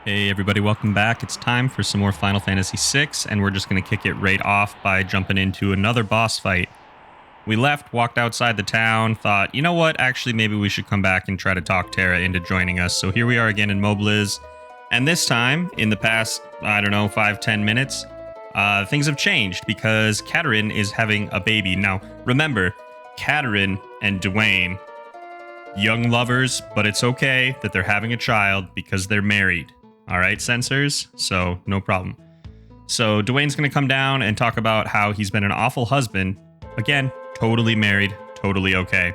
Hey everybody, welcome back. It's time for some more Final Fantasy VI, and we're just going to kick it right off by jumping into another boss fight. We left, walked outside the town, thought, you know what, actually maybe we should come back and try to talk Terra into joining us. So here we are again in Mobliz, and this time, in the past, 5-10 minutes, things have changed because Katerin is having a baby. Now, remember, Katerin and Dwayne, young lovers, but it's okay that they're having a child because they're married. All right, censors, so no problem. So Dwayne's going to come down and talk about how he's been an awful husband. Again, totally married, totally okay.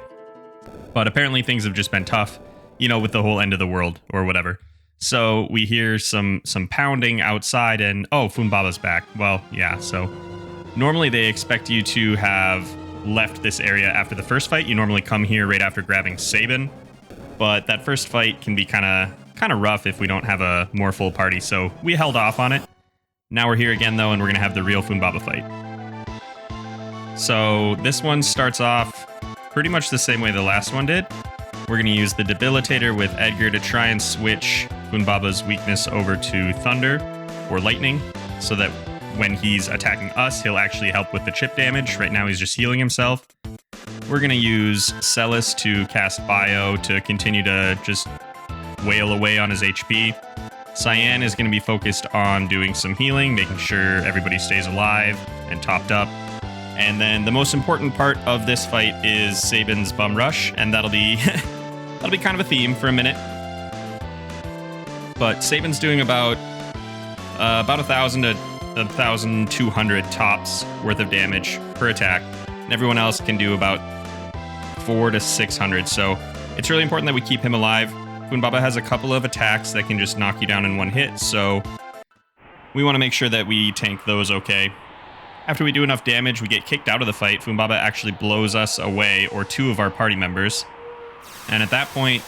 But apparently things have just been tough, with the whole end of the world or whatever. So we hear some pounding outside and, oh, Phunbaba's back. Well, yeah, so normally they expect you to have left this area after the first fight. You normally come here right after grabbing Sabin. But that first fight can be kind of rough if we don't have a more full party, so we held off on it. Now we're here again, though, and we're going to have the real Phunbaba fight. So this one starts off pretty much the same way the last one did. We're going to use the Debilitator with Edgar to try and switch Phunbaba's weakness over to Thunder or Lightning, so that when he's attacking us, he'll actually help with the chip damage. Right now he's just healing himself. We're going to use Celis to cast Bio to continue to just wail away on his HP. Cyan is going to be focused on doing some healing, making sure everybody stays alive and topped up. And then the most important part of this fight is Sabin's Bum Rush, and that'll be kind of a theme for a minute. But Sabin's doing about 1,000 to 1,200 tops worth of damage per attack, and everyone else can do about 400 to 600. So it's really important that we keep him alive. Phunbaba has a couple of attacks that can just knock you down in one hit, so we want to make sure that we tank those okay. After we do enough damage, we get kicked out of the fight. Phunbaba actually blows us away, or two of our party members. And at that point,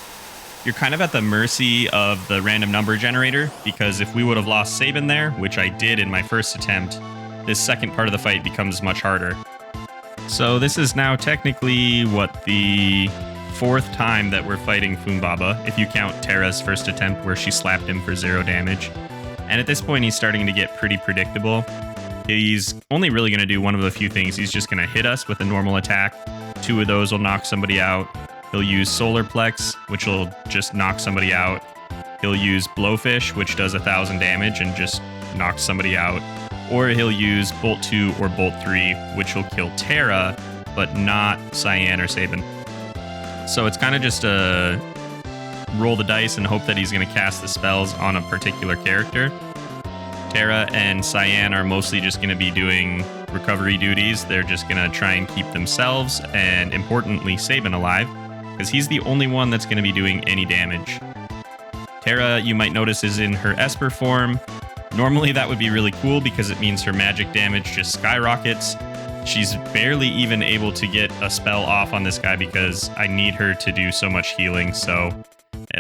you're kind of at the mercy of the random number generator, because if we would have lost Sabin there, which I did in my first attempt, this second part of the fight becomes much harder. So this is now technically, the fourth time that we're fighting Phunbaba, if you count Terra's first attempt where she slapped him for 0 damage. And at this point, he's starting to get pretty predictable. He's only really going to do one of a few things. He's just going to hit us with a normal attack. 2 of those will knock somebody out. He'll use Solar Plex, which will just knock somebody out. He'll use Blowfish, which does 1,000 damage and just knocks somebody out. Or he'll use Bolt 2 or Bolt 3, which will kill Terra, but not Cyan or Sabin. So it's kind of just a roll the dice and hope that he's going to cast the spells on a particular character. Terra and Cyan are mostly just going to be doing recovery duties. They're just going to try and keep themselves and, importantly, Sabin alive, because he's the only one that's going to be doing any damage. Terra, you might notice, is in her Esper form. Normally that would be really cool because it means her magic damage just skyrockets. She's barely even able to get a spell off on this guy because I need her to do so much healing, so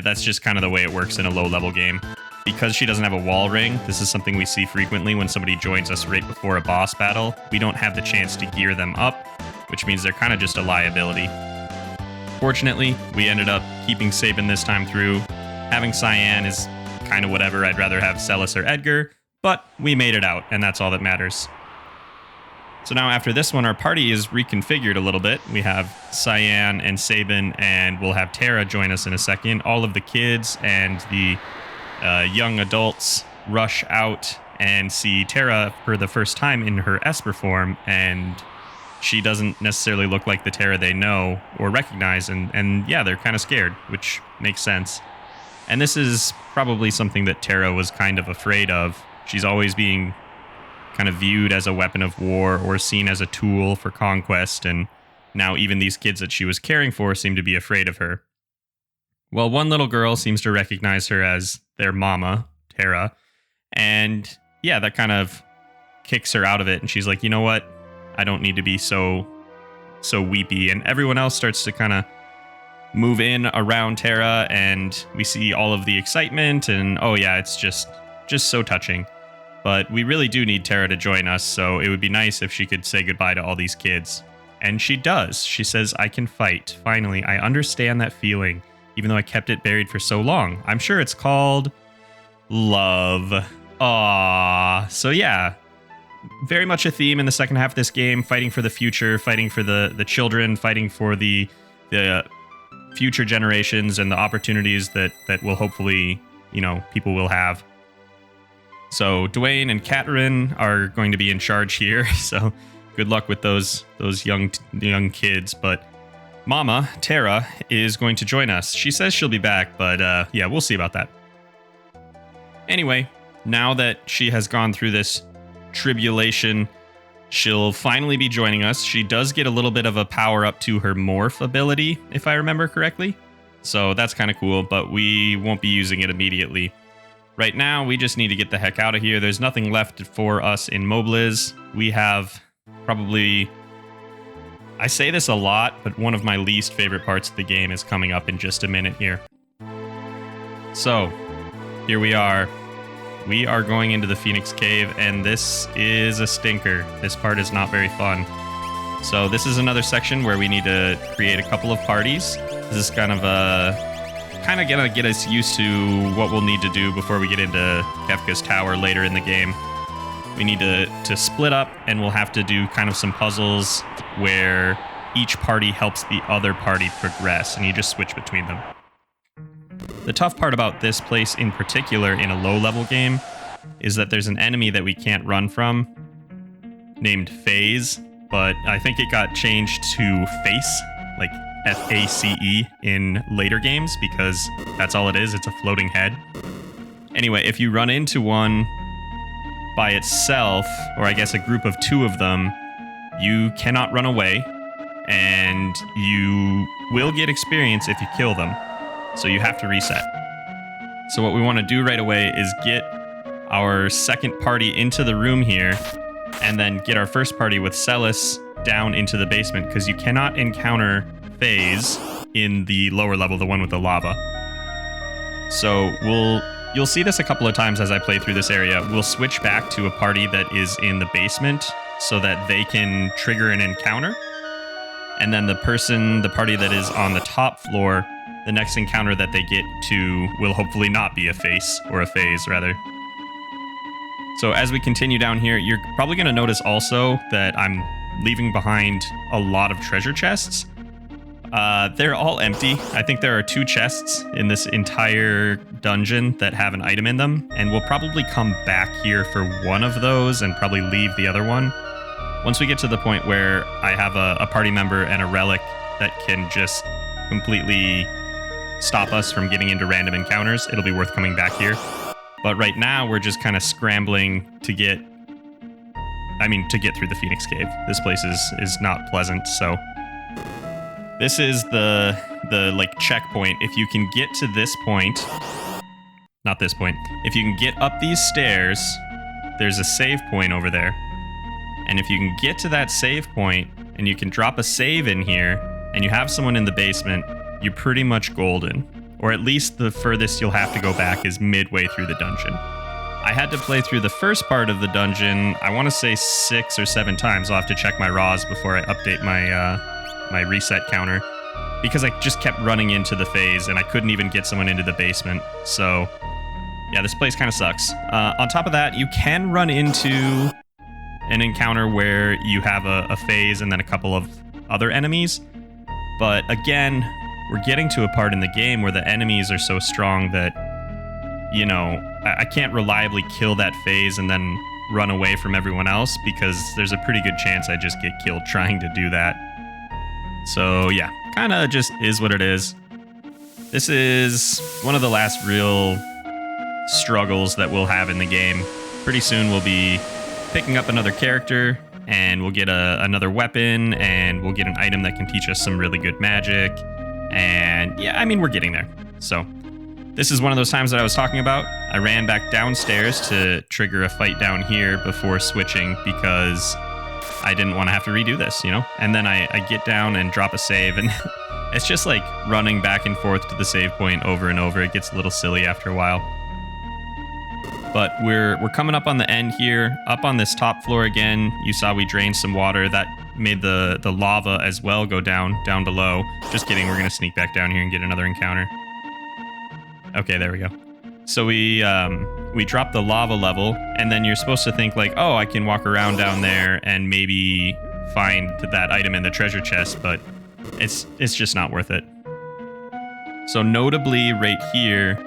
that's just kind of the way it works in a low-level game. Because she doesn't have a wall ring, this is something we see frequently when somebody joins us right before a boss battle. We don't have the chance to gear them up, which means they're kind of just a liability. Fortunately, we ended up keeping Sabin this time through. Having Cyan is kind of whatever. I'd rather have Celis or Edgar, but we made it out, and that's all that matters. So now after this one, our party is reconfigured a little bit. We have Cyan and Sabin, and we'll have Terra join us in a second. All of the kids and the young adults rush out and see Terra for the first time in her Esper form, and she doesn't necessarily look like the Terra they know or recognize, and yeah, they're kind of scared, which makes sense. And this is probably something that Terra was kind of afraid of. She's always being kind of viewed as a weapon of war or seen as a tool for conquest, and now even these kids that she was caring for seem to be afraid of her. Well, one little girl seems to recognize her as their mama, Terra, and yeah, that kind of kicks her out of it, and she's like, you know what? I don't need to be so weepy, and everyone else starts to kind of move in around Terra, and we see all of the excitement, and oh yeah, it's just so touching. But we really do need Terra to join us, so it would be nice if she could say goodbye to all these kids. And she does. She says, I can fight. Finally, I understand that feeling, even though I kept it buried for so long. I'm sure it's called Love. Aww. So yeah, very much a theme in the second half of this game, fighting for the future, fighting for the children, fighting for the future generations and the opportunities that will hopefully, people will have. So Dwayne and Katerin are going to be in charge here, so good luck with those young kids, but Mama, Terra, is going to join us. She says she'll be back, but yeah, we'll see about that. Anyway, now that she has gone through this tribulation, she'll finally be joining us. She does get a little bit of a power up to her morph ability, if I remember correctly. So that's kind of cool, but we won't be using it immediately. Right now, we just need to get the heck out of here. There's nothing left for us in Mobliz. We have probably... I say this a lot, but one of my least favorite parts of the game is coming up in just a minute here. So, here we are. We are going into the Phoenix Cave, and this is a stinker. This part is not very fun. So this is another section where we need to create a couple of parties. This is kind of gonna get us used to what we'll need to do before we get into Kefka's Tower later in the game. We need to split up, and we'll have to do kind of some puzzles where each party helps the other party progress, and you just switch between them. The tough part about this place in particular in a low-level game is that there's an enemy that we can't run from named Phase, but I think it got changed to Face, like F-A-C-E in later games, because that's all it is. It's a floating head. Anyway, if you run into one by itself, or I guess a group of two of them, you cannot run away, and you will get experience if you kill them. So you have to reset. So what we want to do right away is get our second party into the room here, and then get our first party with Celis down into the basement, because you cannot encounter Phase in the lower level, the one with the lava. So you'll see this a couple of times as I play through this area. We'll switch back to a party that is in the basement so that they can trigger an encounter. And then the party that is on the top floor, the next encounter that they get to will hopefully not be a face, or a phase, rather. So as we continue down here, you're probably going to notice also that I'm leaving behind a lot of treasure chests. They're all empty. I think there are 2 chests in this entire dungeon that have an item in them, and we'll probably come back here for one of those and probably leave the other one. Once we get to the point where I have a party member and a relic that can just completely stop us from getting into random encounters, it'll be worth coming back here. But right now, we're just kind of scrambling to get through the Phoenix Cave. This place is not pleasant, so this is the like checkpoint. If you can get to this point, not this point, if you can get up these stairs, there's a save point over there. And if you can get to that save point and you can drop a save in here and you have someone in the basement, you're pretty much golden. Or at least the furthest you'll have to go back is midway through the dungeon. I had to play through the first part of the dungeon, I want to say 6 or 7 times. I'll have to check my RAWs before I update my reset counter, because I just kept running into the phase and I couldn't even get someone into the basement. So yeah, this place kind of sucks. On top of that, you can run into an encounter where you have a phase and then a couple of other enemies. But again, we're getting to a part in the game where the enemies are so strong that, I can't reliably kill that phase and then run away from everyone else, because there's a pretty good chance I just get killed trying to do that. So yeah, kind of just is what it is. This is one of the last real struggles that we'll have in the game. Pretty soon we'll be picking up another character, and we'll get another weapon, and we'll get an item that can teach us some really good magic. And yeah, we're getting there. So this is one of those times that I was talking about. I ran back downstairs to trigger a fight down here before switching, because I didn't want to have to redo this, And then I get down and drop a save, and it's just like running back and forth to the save point over and over. It gets a little silly after a while. But we're coming up on the end here. Up on this top floor again, you saw we drained some water. That made the lava as well go down below. Just kidding, we're going to sneak back down here and get another encounter. Okay, there we go. So we drop the lava level, and then you're supposed to think like, oh, I can walk around down there and maybe find that item in the treasure chest, but it's just not worth it. So notably right here,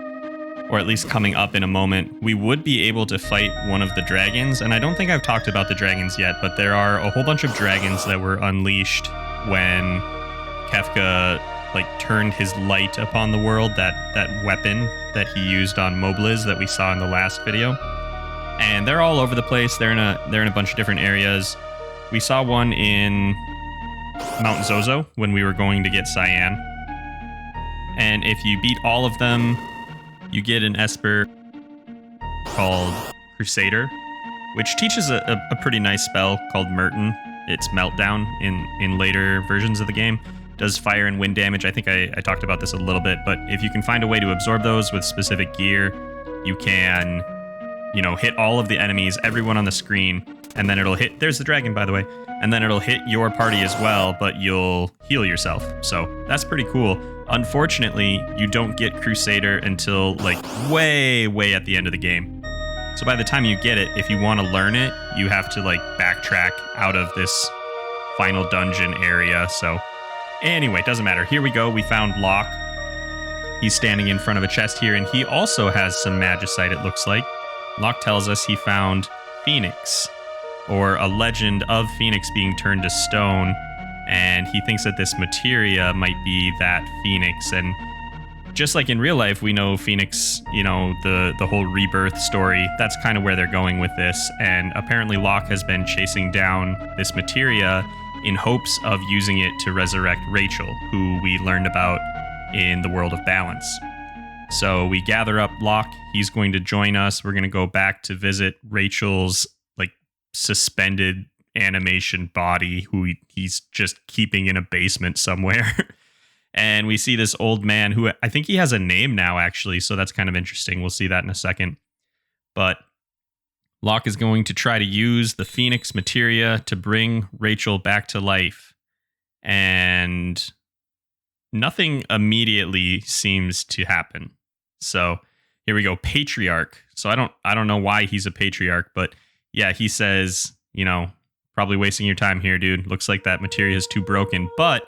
or at least coming up in a moment, we would be able to fight one of the dragons. And I don't think I've talked about the dragons yet, but there are a whole bunch of dragons that were unleashed when Kefka turned his light upon the world, that weapon that he used on Mobliz that we saw in the last video. And they're all over the place. They're in a bunch of different areas. We saw one in Mount Zozo when we were going to get Cyan. And if you beat all of them, you get an Esper called Crusader, which teaches a pretty nice spell called Merton. It's Meltdown in later versions of the game. Does fire and wind damage. I think I talked about this a little bit, but if you can find a way to absorb those with specific gear, you can, hit all of the enemies, everyone on the screen, and then it'll hit... There's the dragon, by the way. And then it'll hit your party as well, but you'll heal yourself. So that's pretty cool. Unfortunately, you don't get Crusader until, way, way at the end of the game. So by the time you get it, if you want to learn it, you have to, backtrack out of this final dungeon area, so... Anyway, doesn't matter. Here we go. We found Locke. He's standing in front of a chest here, and he also has some magicite, it looks like. Locke tells us he found Phoenix, or a legend of Phoenix being turned to stone, and he thinks that this materia might be that Phoenix. And just like in real life, we know Phoenix, the whole rebirth story, that's kind of where they're going with this. And apparently Locke has been chasing down this materia in hopes of using it to resurrect Rachel, who we learned about in the World of Balance. So we gather up Locke. He's going to join us. We're going to go back to visit Rachel's suspended animation body, who he's just keeping in a basement somewhere. And we see this old man who I think he has a name now, actually. So that's kind of interesting. We'll see that in a second. But Locke is going to try to use the Phoenix materia to bring Rachel back to life. And nothing immediately seems to happen. So here we go. Patriarch. So I don't know why he's a patriarch, but yeah, he says, probably wasting your time here, dude. Looks like that materia is too broken, but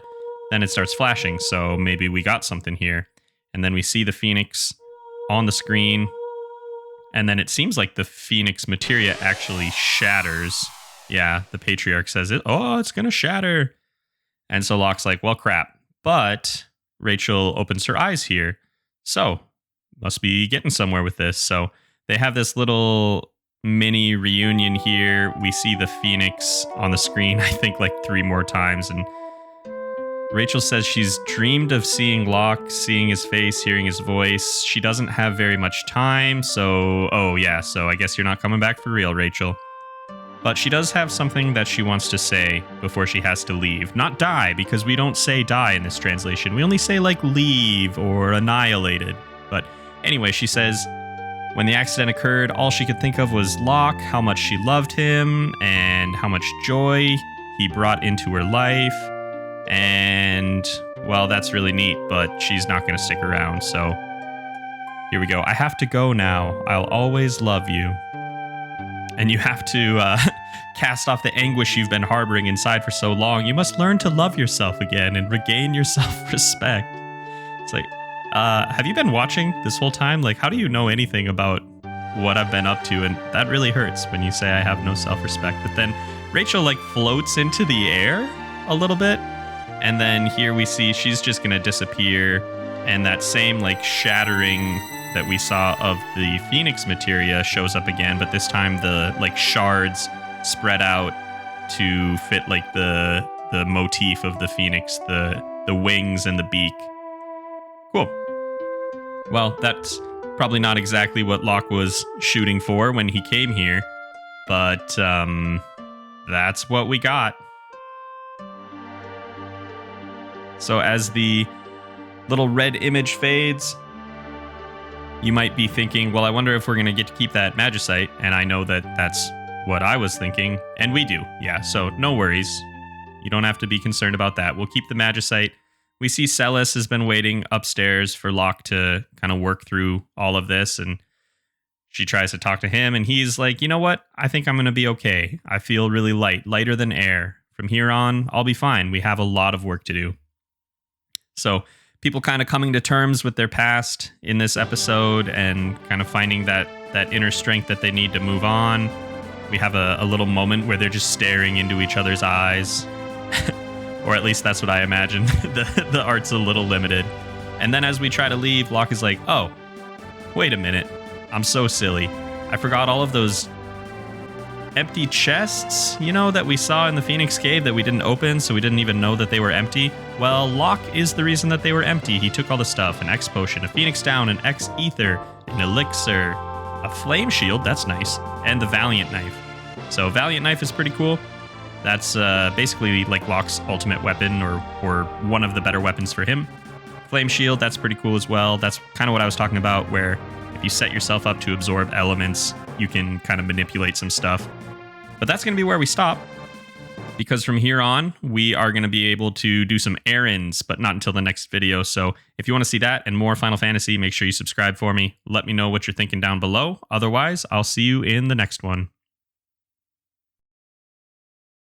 then it starts flashing. So maybe we got something here. And then we see the Phoenix on the screen. And then it seems like the Phoenix materia actually shatters. Yeah, the patriarch says it. Oh, it's going to shatter. And so Locke's like, well, crap. But Rachel opens her eyes here. So must be getting somewhere with this. So they have this little mini reunion here. We see the Phoenix on the screen, I think 3 more times. And Rachel says she's dreamed of seeing Locke, seeing his face, hearing his voice. She doesn't have very much time, so I guess you're not coming back for real, Rachel. But she does have something that she wants to say before she has to leave. Not die, because we don't say die in this translation. We only say leave or annihilated. But anyway, she says, when the accident occurred, all she could think of was Locke, how much she loved him, and how much joy he brought into her life. And, well, that's really neat, but she's not going to stick around, so here we go. I have to go now. I'll always love you. And you have to cast off the anguish you've been harboring inside for so long. You must learn to love yourself again and regain your self-respect. It's have you been watching this whole time? How do you know anything about what I've been up to? And that really hurts when you say I have no self-respect. But then Rachel, floats into the air a little bit. And then here we see she's just going to disappear. And that same shattering that we saw of the Phoenix materia shows up again. But this time the shards spread out to fit the motif of the Phoenix, the wings and the beak. Cool. Well, that's probably not exactly what Locke was shooting for when he came here. But that's what we got. So as the little red image fades, you might be thinking, well, I wonder if we're going to get to keep that magicite. And I know that that's what I was thinking. And we do. Yeah, so no worries. You don't have to be concerned about that. We'll keep the magicite. we see Celis has been waiting upstairs for Locke to kind of work through all of this, and she tries to talk to him, and he's like, you know what? I think I'm going to be okay. I feel really light, lighter than air. From here on, I'll be fine. We have a lot of work to do. So people kind of coming to terms with their past in this episode and kind of finding that inner strength that they need to move on. We have a little moment where they're just staring into each other's eyes. Or at least that's what I imagine. The art's a little limited. And then as we try to leave, Locke is like, oh, wait a minute. I'm so silly. I forgot all of those empty chests, that we saw in the Phoenix Cave that we didn't open, so we didn't even know that they were empty. Well, Locke is the reason that they were empty. He took all the stuff, an X potion, a Phoenix Down, an X Ether, an Elixir, a Flame Shield, that's nice, and the Valiant Knife. So Valiant Knife is pretty cool. That's basically like Locke's ultimate weapon, or one of the better weapons for him. Flame Shield, that's pretty cool as well. That's kind of what I was talking about, where if you set yourself up to absorb elements, you can kind of manipulate some stuff. But that's going to be where we stop, because from here on, we are going to be able to do some errands, but not until the next video. So if you want to see that and more Final Fantasy, make sure you subscribe for me. Let me know what you're thinking down below. Otherwise, I'll see you in the next one.